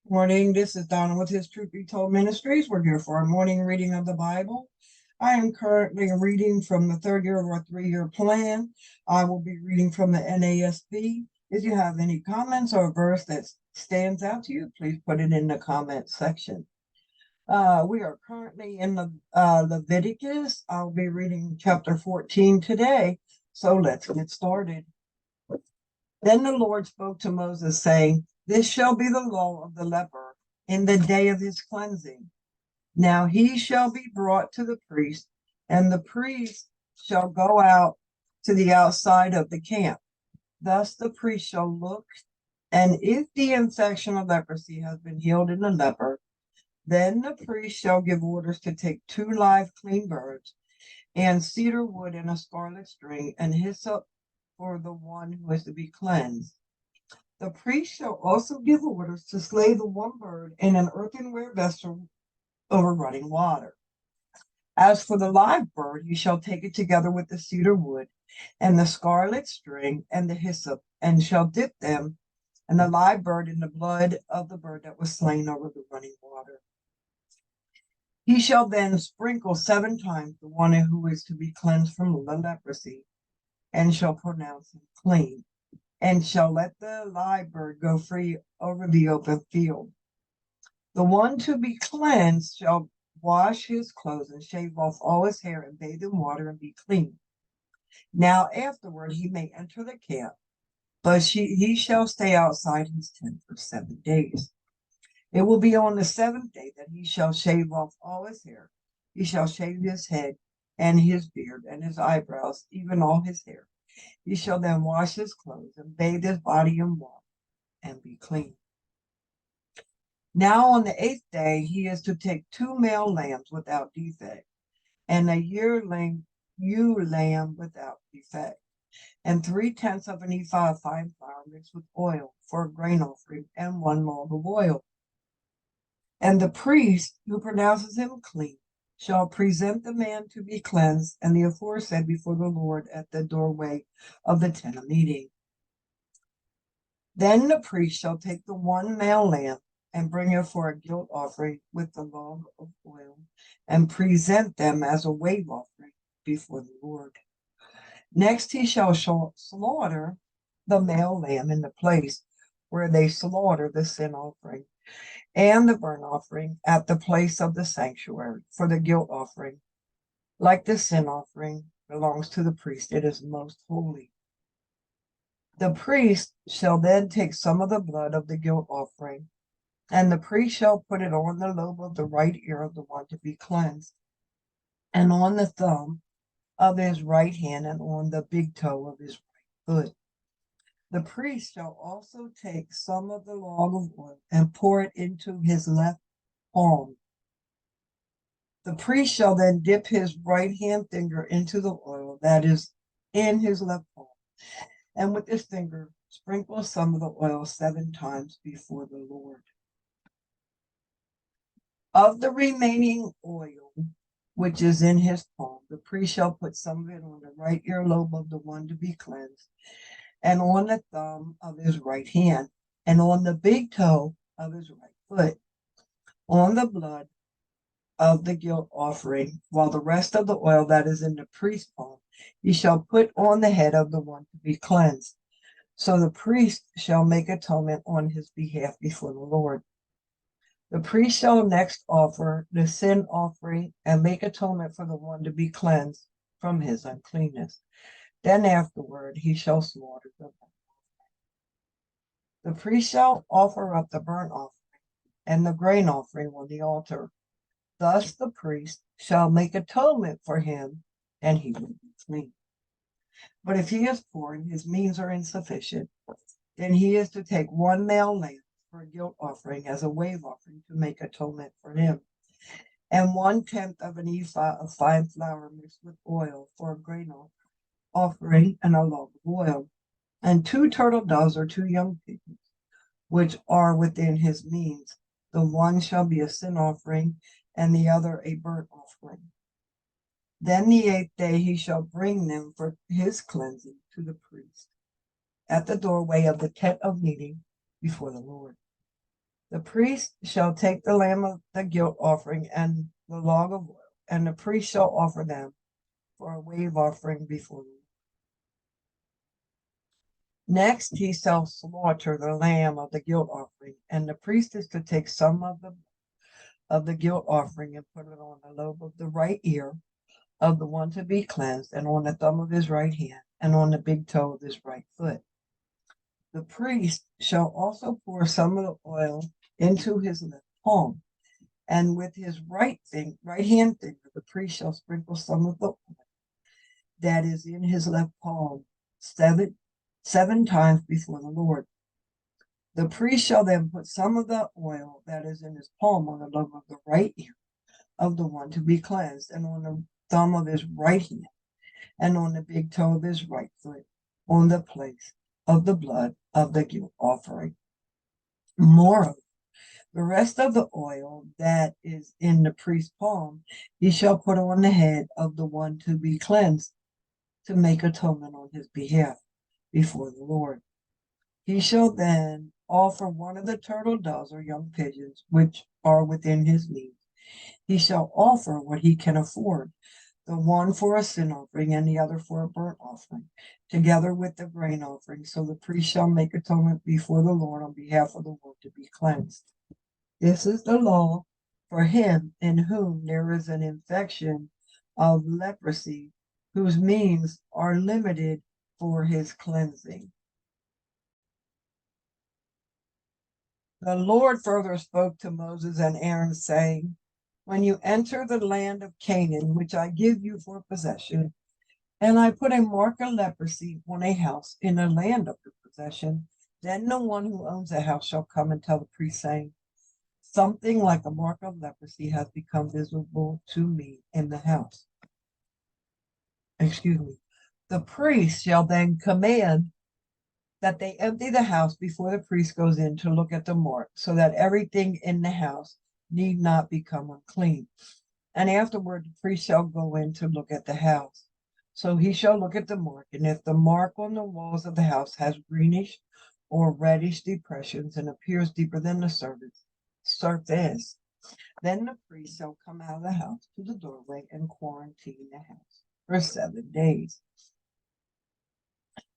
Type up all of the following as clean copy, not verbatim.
Morning, this is Donna with His Truth Be Told Ministries. We're here for our morning reading of the Bible. I am currently reading from the third year of our 3-year plan. I will be reading from the NASB. If you have any comments or a verse that stands out to you, please put it in the comment section. We are currently in the Leviticus. I'll be reading chapter 14 today, so let's get started. Then the Lord spoke to Moses, saying, "This shall be the law of the leper in the day of his cleansing. Now he shall be brought to the priest, and the priest shall go out to the outside of the camp. Thus the priest shall look, and if the infection of leprosy has been healed in the leper, then the priest shall give orders to take 2 live clean birds, and cedar wood and a scarlet string, and hyssop for the one who is to be cleansed. The priest shall also give orders to slay the one bird in an earthenware vessel over running water. As for the live bird, he shall take it together with the cedar wood and the scarlet string and the hyssop, and shall dip them and the live bird in the blood of the bird that was slain over the running water. He shall then sprinkle 7 times the one who is to be cleansed from the leprosy, and shall pronounce him clean, and shall let the live bird go free over the open field. The one to be cleansed shall wash his clothes and shave off all his hair and bathe in water and be clean. Now afterward he may enter the camp, but he shall stay outside his tent for 7 days. It will be on the 7th day that he shall shave off all his hair. He shall shave his head and his beard and his eyebrows, even all his hair. He shall then wash his clothes and bathe his body in water and be clean. Now on the 8th day he is to take 2 male lambs without defect, and a yearling ewe lamb without defect, and 3/10 of an ephah of fine flour mixed with oil for a grain offering, and 1 log of oil. And the priest who pronounces him clean shall present the man to be cleansed and the aforesaid before the Lord at the doorway of the tent of meeting. Then the priest shall take the 1 male lamb and bring it for a guilt offering with the log of oil, and present them as a wave offering before the Lord. Next he shall slaughter the male lamb in the place where they slaughter the sin offering, and the burnt offering at the place of the sanctuary, for the guilt offering, like the sin offering, belongs to the priest. It is most holy. The priest shall then take some of the blood of the guilt offering, and the priest shall put it on the lobe of the right ear of the one to be cleansed, and on the thumb of his right hand, and on the big toe of his right foot. The priest shall also take some of the log of oil and pour it into his left palm. The priest shall then dip his right hand finger into the oil that is in his left palm, and with his finger sprinkle some of the oil 7 times before the Lord. Of the remaining oil which is in his palm, the priest shall put some of it on the right earlobe of the one to be cleansed, and on the thumb of his right hand, and on the big toe of his right foot, on the blood of the guilt offering, while the rest of the oil that is in the priest's palm he shall put on the head of the one to be cleansed. So the priest shall make atonement on his behalf before the Lord. The priest shall next offer the sin offering and make atonement for the one to be cleansed from his uncleanness. Then afterward he shall slaughter the burnt offering. The priest shall offer up the burnt offering and the grain offering on the altar. Thus the priest shall make atonement for him, and he will be clean. But if he is poor and his means are insufficient, then he is to take 1 male lamb for a guilt offering as a wave offering to make atonement for him, and 1/10 of an ephah of fine flour mixed with oil for a grain offering, and a log of oil, and 2 turtle doves or 2 young pigeons, which are within his means. The one shall be a sin offering, and the other a burnt offering. Then the 8th day he shall bring them for his cleansing to the priest at the doorway of the tent of meeting before the Lord. The priest shall take the lamb of the guilt offering and the log of oil, and the priest shall offer them for a wave offering before the Lord. Next, he shall slaughter the lamb of the guilt offering, and the priest is to take some of the guilt offering and put it on the lobe of the right ear of the one to be cleansed, and on the thumb of his right hand, and on the big toe of his right foot. The priest shall also pour some of the oil into his left palm, and with his right hand finger, the priest shall sprinkle some of the oil that is in his left palm seven times before the Lord. The priest shall then put some of the oil that is in his palm on the lobe of the right ear of the one to be cleansed, and on the thumb of his right hand, and on the big toe of his right foot, on the place of the blood of the guilt offering. Moreover, the rest of the oil that is in the priest's palm, he shall put on the head of the one to be cleansed, to make atonement on his behalf before the Lord. He shall then offer one of the turtle doves or young pigeons, which are within his means. He shall offer what he can afford, the one for a sin offering and the other for a burnt offering, together with the grain offering. So the priest shall make atonement before the Lord on behalf of the Lord to be cleansed. This is the law for him in whom there is an infection of leprosy, whose means are limited for his cleansing. The Lord further spoke to Moses and Aaron, saying, when you enter the land of Canaan, which I give you for possession, and I put a mark of leprosy on a house in the land of your possession, then the one who owns the house shall come and tell the priest, saying, something like a mark of leprosy has become visible to me in the house. Excuse me. The priest shall then command that they empty the house before the priest goes in to look at the mark, so that everything in the house need not become unclean. And afterward, the priest shall go in to look at the house. So he shall look at the mark, and if the mark on the walls of the house has greenish or reddish depressions and appears deeper than the surface, then the priest shall come out of the house to the doorway and quarantine the house for 7 days.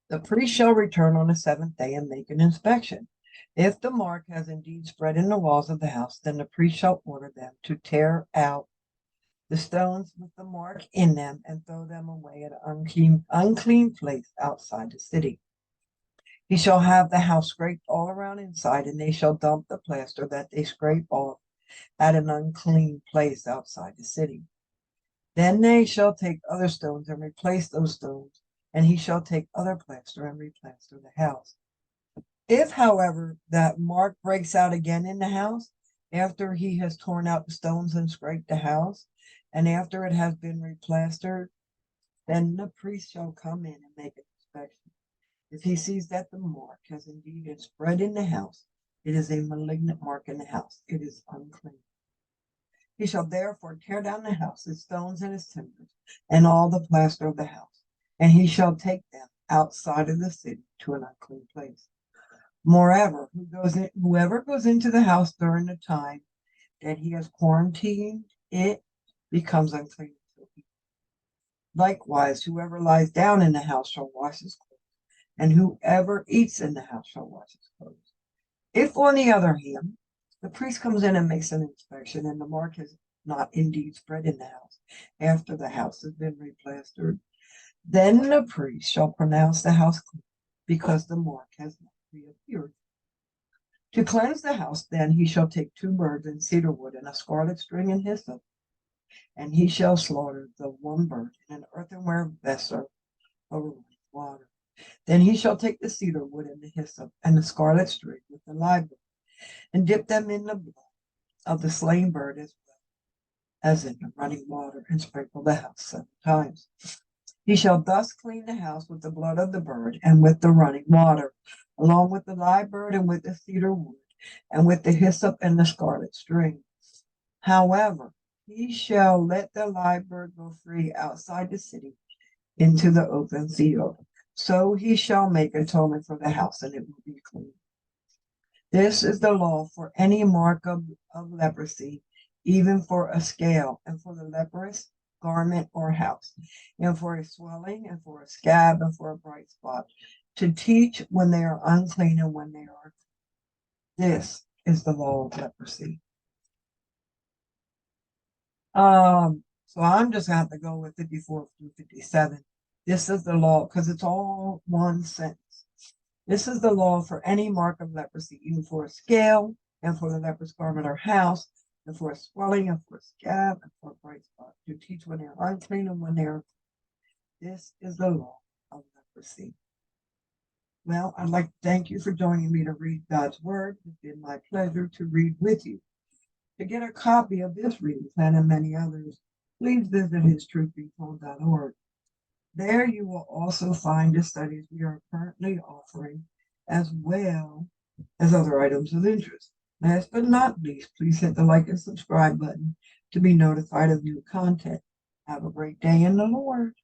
The priest shall return on the seventh day and make an inspection. If the mark has indeed spread in the walls of the house, then the priest shall order them to tear out the stones with the mark in them and throw them away at an unclean place outside the city. He shall have the house scraped all around inside, and they shall dump the plaster that they scrape off at an unclean place outside the city. Then they shall take other stones and replace those stones, and he shall take other plaster and replaster the house. If, however, that mark breaks out again in the house, after he has torn out the stones and scraped the house, and after it has been replastered, then the priest shall come in and make an inspection. If he sees that the mark has indeed been spread in the house, it is a malignant mark in the house. It is unclean. He shall therefore tear down the house, its stones and its timbers, and all the plaster of the house, and he shall take them outside of the city to an unclean place. Moreover, whoever goes into the house during the time that he has quarantined it becomes unclean. Likewise, whoever lies down in the house shall wash his clothes, and whoever eats in the house shall wash his clothes. If, on the other hand, the priest comes in and makes an inspection, and the mark has not indeed spread in the house after the house has been replastered, then the priest shall pronounce the house clean, because the mark has not reappeared. To cleanse the house, then he shall take 2 birds and cedar wood and a scarlet string and hyssop, and he shall slaughter the one bird in an earthenware vessel over water. Then he shall take the cedar wood and the hyssop and the scarlet string with the live bird, and dip them in the blood of the slain bird as well as in the running water, and sprinkle the house 7 times. He shall thus clean the house with the blood of the bird and with the running water, along with the live bird and with the cedar wood, and with the hyssop and the scarlet string. However, he shall let the live bird go free outside the city into the open field. So he shall make atonement for the house, and it will be clean. This is the law for any mark of leprosy, even for a scale, and for the leprous garment or house, and for a swelling, and for a scab, and for a bright spot, to teach when they are unclean and when they are. This is the law of leprosy. So I'm just going to have to go with 54 through 57. This is the law, because it's all one sentence. This is the law for any mark of leprosy, even for a scale, and for the leprous garment or house, and for a swelling, and for a scab, and for a bright spot, to teach when they're unclean and when they're. This is the law of leprosy. Well, I'd like to thank you for joining me to read God's Word. It's been my pleasure to read with you. To get a copy of this reading plan and many others, please visit histruthbetold.org. There you will also find the studies we are currently offering, as well as other items of interest. Last but not least, please hit the like and subscribe button to be notified of new content. Have a great day in the Lord.